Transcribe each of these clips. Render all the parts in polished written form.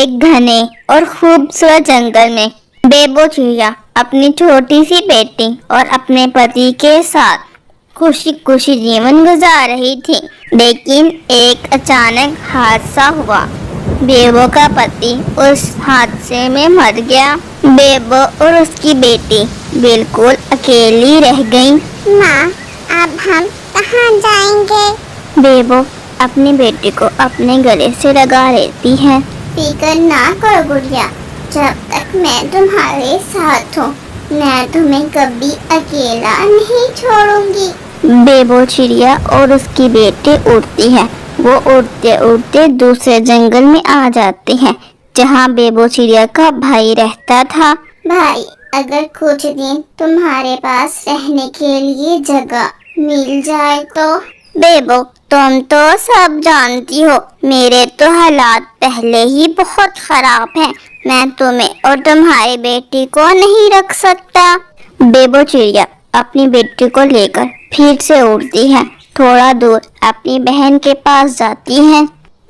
ایک گھنے اور خوبصورت جنگل میں بیبو چڑیا اپنی چھوٹی سی بیٹی اور اپنے پتی کے ساتھ خوشی خوشی جیون گزار رہی تھی، لیکن ایک اچانک حادثہ ہوا۔ بیبو کا پتی اس حادثے میں مر گیا۔ بیبو اور اس کی بیٹی بالکل اکیلی رہ گئیں۔ ماں، اب ہم کہاں جائیں گے؟ بیبو اپنی بیٹی کو اپنے گلے سے لگا لیتی ہے۔ فکر نہ کرو گڑیا، جب تک میں تمہارے ساتھ ہوں میں تمہیں کبھی اکیلا نہیں چھوڑوں گی۔ بیبو چڑیا اور اس کی بیٹی اڑتی ہے۔ وہ اڑتے اڑتے دوسرے جنگل میں آ جاتے ہیں جہاں بیبو چڑیا کا بھائی رہتا تھا۔ بھائی، اگر کچھ دن تمہارے پاس رہنے کے لیے جگہ مل جائے تو؟ بیبو، تم تو سب جانتی ہو، میرے تو حالات پہلے ہی بہت خراب ہیں، میں تمہیں اور تمہاری بیٹی کو نہیں رکھ سکتا۔ بیبو چڑیا اپنی بیٹی کو لے کر پھر سے اڑتی ہے۔ تھوڑا دور اپنی بہن کے پاس جاتی ہے۔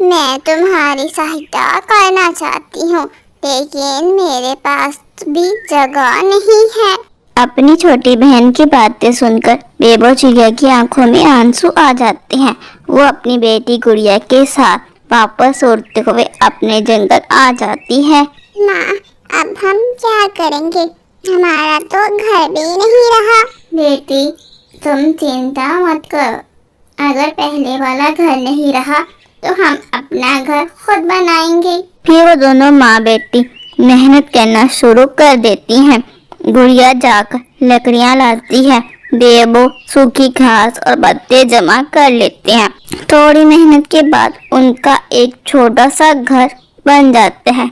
میں تمہاری سہایتا کرنا چاہتی ہوں، لیکن میرے پاس بھی جگہ نہیں ہے۔ اپنی چھوٹی بہن کی باتیں سن کر بیبو چڑیا کی آنکھوں میں آنسو آ جاتے ہیں۔ وہ اپنی بیٹی گڑیا کے ساتھ واپس اڑتے ہوئے اپنے جنگل آ جاتی ہے۔ ماں، اب ہم کیا کریں گے؟ ہمارا تو گھر بھی نہیں رہا۔ بیٹی، تم چنتا مت کرو، اگر پہلے والا گھر نہیں رہا تو ہم اپنا گھر خود بنائیں گے۔ پھر وہ دونوں ماں بیٹی محنت کرنا شروع کر دیتی ہیں۔ گڑیا جا کر لکڑیاں لاتی ہے۔ بیبو سوکھی گھاس اور پتے جمع کر لیتے ہیں۔ تھوڑی محنت کے بعد ان کا ایک چھوٹا سا گھر بن جاتا ہے،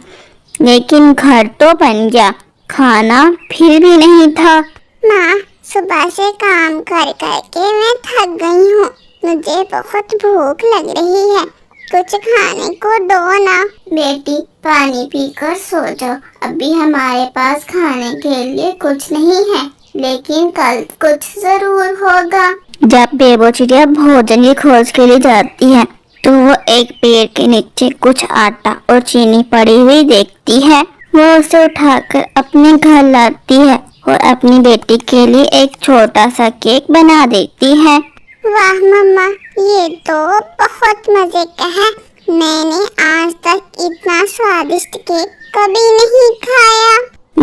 لیکن گھر تو بن گیا، کھانا پھر بھی نہیں تھا۔ ماں، صبح سے کام کر کر کے میں تھک گئی ہوں، مجھے بہت بھوک لگ رہی ہے، کچھ کھانے کو دو نا۔ بیٹی، پانی پی کر سو جاؤ، ابھی ہمارے پاس کھانے کے لیے کچھ نہیں ہے، لیکن کل کچھ ضرور ہوگا۔ جب بیبو چڑیا بھوجن کی کھوج کے لیے جاتی ہے تو وہ ایک پیڑ کے نیچے کچھ آٹا اور چینی پڑی ہوئی دیکھتی ہے۔ وہ اسے اٹھا کر اپنے گھر لاتی ہے اور اپنی بیٹی کے لیے ایک چھوٹا سا کیک بنا دیتی ہے۔ واہ مما، یہ تو بہت مزے کا ہے، میں نے آج تک اتنا سوادشٹ کیک کبھی نہیں کھایا۔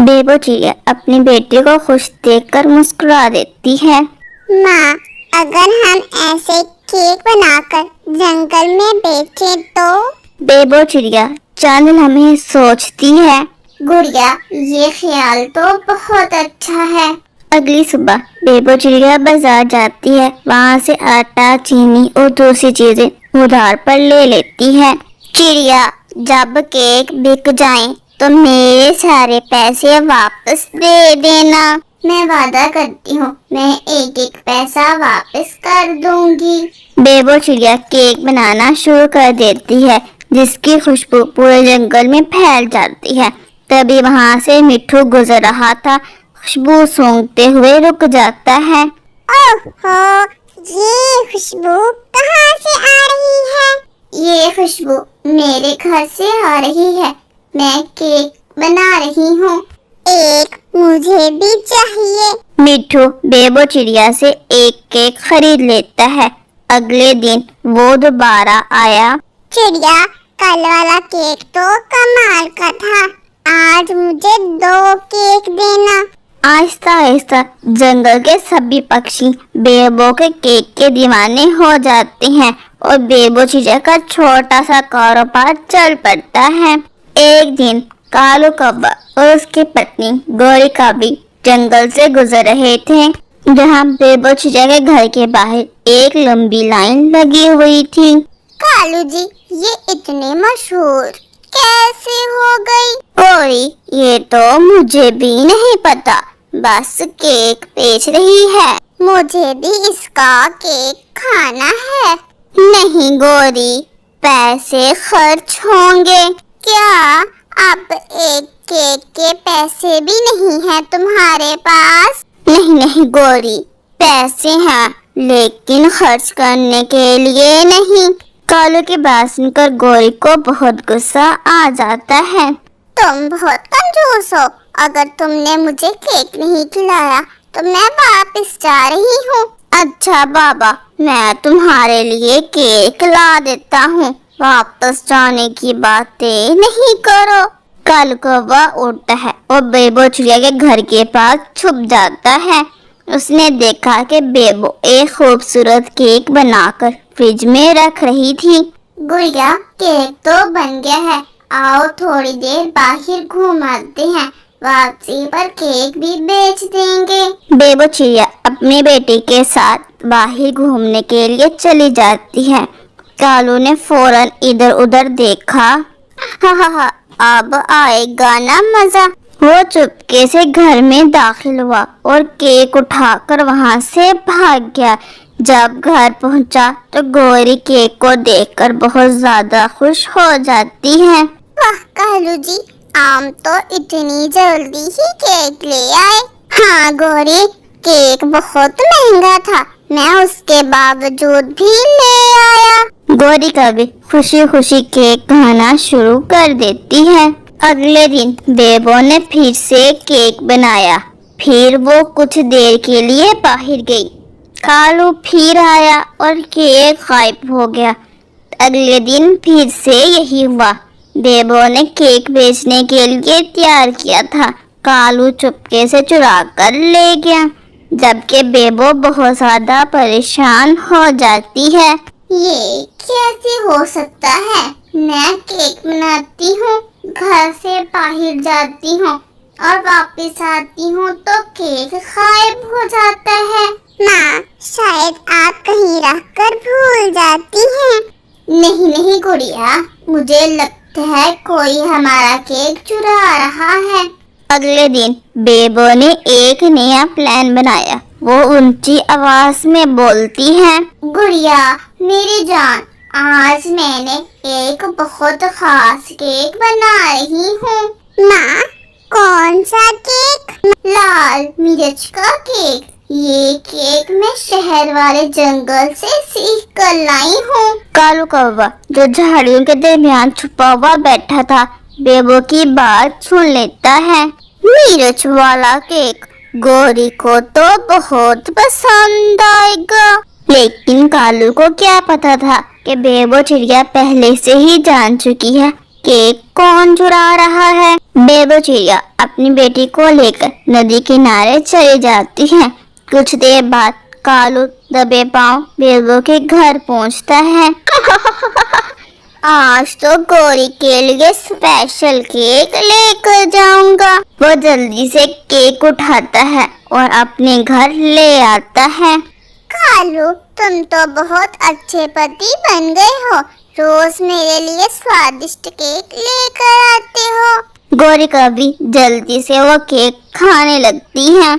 بیبو چڑیا اپنی بیٹی کو خوش دیکھ کر مسکرا دیتی ہے۔ ماں، اگر ہم ایسے کیک بنا کر جنگل میں بیچیں تو؟ بیبو چڑیا چند لمحے سوچتی ہے۔ گڑیا، یہ خیال تو بہت اچھا ہے۔ اگلی صبح بیبو چڑیا بازار جاتی ہے، وہاں سے آٹا، چینی اور دوسری چیزیں ادھار پر لے لیتی ہے۔ چڑیا، جب کیک بک جائیں تو میرے سارے پیسے واپس دے دینا۔ میں وعدہ کرتی ہوں، میں ایک ایک پیسہ واپس کر دوں گی۔ بیبو چڑیا کیک بنانا شروع کر دیتی ہے، جس کی خوشبو پورے جنگل میں پھیل جاتی ہے۔ تبھی وہاں سے مٹھو گزر رہا تھا، خوشبو سونگھتے ہوئے رک جاتا ہے۔ اوہ ہو، یہ خوشبو کہاں سے آ رہی ہے؟ یہ خوشبو میرے گھر سے آ رہی ہے، میں کیک بنا رہی ہوں، ایک مجھے بھی چاہیے۔ مٹھو بیبو چڑیا سے ایک کیک خرید لیتا ہے۔ اگلے دن وہ دوبارہ آیا۔ چڑیا، کل والا کیک تو کمال کا تھا، آج مجھے 2 کیک دینا۔ آہستہ آہستہ جنگل کے سبھی پکشی بیبو کے کیک کے دیوانے ہو جاتے ہیں اور بیبو چڑیا کا چھوٹا سا کاروبار چل پڑتا ہے۔ ایک دن کالو کوا اور اس کی پتنی گوری کبی جنگل سے گزر رہے تھے، جہاں بیبو چڑیا کے گھر کے باہر ایک لمبی لائن لگی ہوئی تھی۔ کالو جی، یہ اتنے مشہور کیسے ہو گئی؟ گوری، یہ تو مجھے بھی نہیں پتا، بس کیک بیچ رہی ہے۔ مجھے بھی اس کا کیک کھانا ہے۔ نہیں گوری، پیسے خرچ ہوں گے۔ کیا اب ایک کیک کے پیسے بھی نہیں ہیں تمہارے پاس؟ نہیں گوری، پیسے ہیں لیکن خرچ کرنے کے لیے نہیں۔ کالو کی بات سن کر گوری کو بہت غصہ آ جاتا ہے۔ تم بہت کنجوس ہو، اگر تم نے مجھے کیک نہیں کھلایا تو میں واپس جا رہی ہوں۔ اچھا بابا، میں تمہارے لیے کیک لا دیتا ہوں، واپس جانے کی باتیں نہیں کرو۔ کالو کوا اٹھتا ہے اور بیبو چڑیا کے گھر کے پاس چھپ جاتا ہے۔ اس نے دیکھا کہ بیبو ایک خوبصورت کیک بنا کر فریج میں رکھ رہی تھی۔ گڑیا، کیک تو بن گیا ہے، آؤ تھوڑی دیر باہر گھوماتے ہیں، واپسی پر کیک بھی بیچ دیں گے۔ بیبو چڑیا اپنی بیٹی کے ساتھ باہر گھومنے کے لیے چلی جاتی ہے۔ کالو نے فوراً ادھر ادھر دیکھا۔ ہاں اب آئے گا نا مزہ۔ وہ چپکے سے گھر میں داخل ہوا اور کیک اٹھا کر وہاں سے بھاگ گیا۔ جب گھر پہنچا تو گوری کیک کو دیکھ کر بہت زیادہ خوش ہو جاتی ہے۔ واہ کالو جی، آم تو اتنی جلدی ہی کیک لے آئے۔ ہاں گوری، کیک بہت مہنگا تھا، میں اس کے باوجود بھی لے آیا۔ گوری کا بھی خوشی خوشی کیک کھانا شروع کر دیتی ہے۔ اگلے دن بیبو نے پھر سے کیک بنایا، پھر وہ کچھ دیر کے لیے باہر گئی۔ کالو پھر آیا اور کیک غائب ہو گیا۔ اگلے دن پھر سے یہی ہوا۔ بیبو نے کیک بیچنے کے لیے تیار کیا تھا، کالو چپکے سے چرا کر لے گیا، جبکہ بیبو بہت زیادہ پریشان ہو جاتی ہے۔ یہ کیسے ہو سکتا ہے؟ میں کیک بناتی ہوں، گھر سے باہر جاتی ہوں اور واپس آتی ہوں تو کیک غائب ہو جاتا ہے۔ ماں، شاید آپ کہیں رکھ کر بھول جاتی ہیں۔ نہیں گڑیا، مجھے لگتا ہے کوئی ہمارا کیک چرا رہا ہے۔ اگلے دن بیبو نے ایک نیا پلان بنایا۔ وہ اونچی آواز میں بولتی ہے، گڑیا میری جان، آج میں نے ایک بہت خاص کیک بنا رہی ہوں۔ ماں، کون سا کیک؟ لال مرچ کا کیک۔ یہ کیک میں شہر والے جنگل سے سیکھ کر لائی ہوں۔ کالو کوا جو جھاڑیوں کے درمیان چھپا ہوا بیٹھا تھا، بیبو کی بات سن لیتا ہے۔ مرچ والا کیک گوری کو تو بہت پسند آئے گا، لیکن کالو کو کیا پتا تھا کہ بیبو چڑیا پہلے سے ہی جان چکی ہے کیک کون چرا رہا ہے۔ بیبو چڑیا اپنی بیٹی کو لے کر ندی کنارے چلی جاتی ہے۔ کچھ دیر بعد کالو دبے پاؤں بیبو کے گھر پہنچتا ہے۔ آج تو گوری کے لیے اسپیشل کیک لے کر جاؤں گا۔ وہ جلدی سے کیک اٹھاتا ہے اور اپنے گھر لے آتا ہے۔ کالو، تم تو بہت اچھے پتی بن گئے ہو، روز میرے لیے سوادشٹ کیک لے کر آتے ہو۔ گوری کا بھی جلدی سے وہ کیک کھانے لگتی ہے۔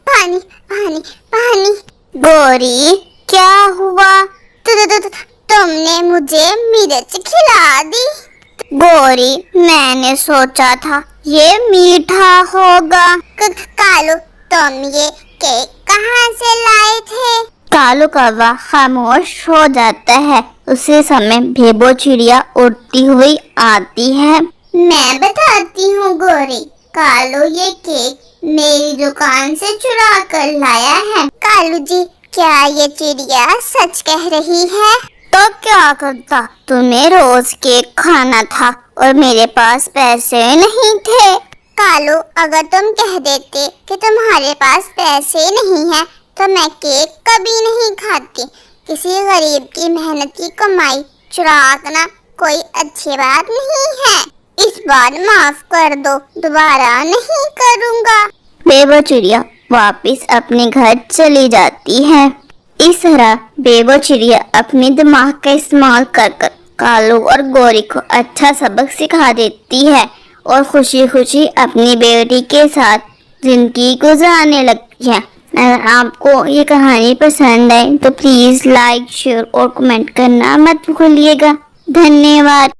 پانی پانی پانی۔ گوری کیا ہوا؟ تم نے مجھے مرچ کھلا دی۔ گوری میں نے سوچا تھا یہ میٹھا ہوگا۔ کالو، تم یہ کیک کہاں سے لائے تھے؟ کالو کوا خاموش ہو جاتا ہے۔ اسی سمے بیبو چڑیا اڑتی ہوئی آتی ہے۔ میں بتاتی ہوں گوری، کالو یہ کیک میری دکان سے چرا کر لایا ہے۔ کالو جی، کیا یہ چڑیا سچ کہہ رہی ہے؟ تو کیا کرتا، تمہیں روز کیک کھانا تھا اور میرے پاس پیسے نہیں تھے۔ کالو، اگر تم کہہ دیتے کہ تمہارے پاس پیسے نہیں ہیں تو میں کیک کبھی نہیں کھاتی۔ کسی غریب کی محنت کی کمائی چرانا کوئی اچھی بات نہیں ہے۔ اس بار معاف کر دو، دوبارہ نہیں کروں گا۔ بیبو چڑیا واپس اپنے گھر چلی جاتی ہے۔ اس طرح بیبو چڑیا اپنی دماغ کا استعمال کر کر کالو اور گوری کو اچھا سبق سکھا دیتی ہے اور خوشی خوشی اپنی بیٹی کے ساتھ زندگی گزارنے لگتی ہے۔ اگر آپ کو یہ کہانی پسند آئے تو پلیز لائک، شیئر اور کمنٹ کرنا مت بھولیے گا۔ دھنیہ واد۔